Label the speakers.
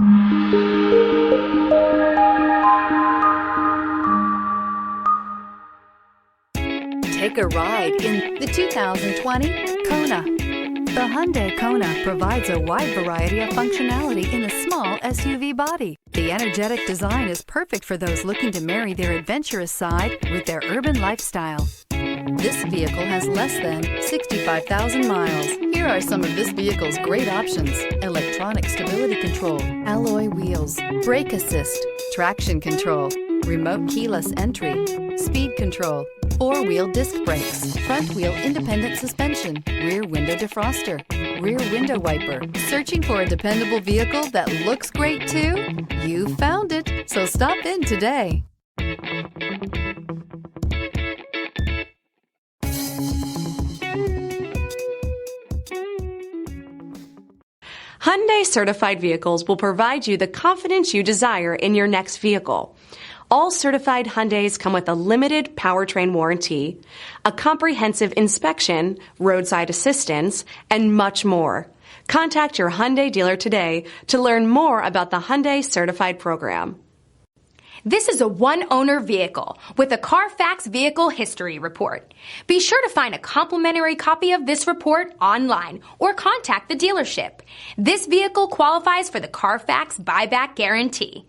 Speaker 1: Take a ride in the 2020 Kona. The Hyundai Kona provides a wide variety of functionality in a small SUV body. The energetic design is perfect for those looking to marry their adventurous side with their urban lifestyle. This vehicle has less than 65,000 miles. Here are some of this vehicle's great options: electronic stability control, alloy wheels, brake assist, traction control, remote keyless entry, speed control, four-wheel disc brakes, front-wheel independent suspension, rear window defroster, rear window wiper. Searching for a dependable vehicle that looks great too? You found it, so stop in today.
Speaker 2: Hyundai certified vehicles will provide you the confidence you desire in your next vehicle. All certified Hyundais come with a limited powertrain warranty, a comprehensive inspection, roadside assistance, and much more. Contact your Hyundai dealer today to learn more about the Hyundai Certified Program.
Speaker 3: This is a one-owner vehicle with a Carfax Vehicle History Report. Be sure to find a complimentary copy of this report online or contact the dealership. This vehicle qualifies for the Carfax Buyback Guarantee.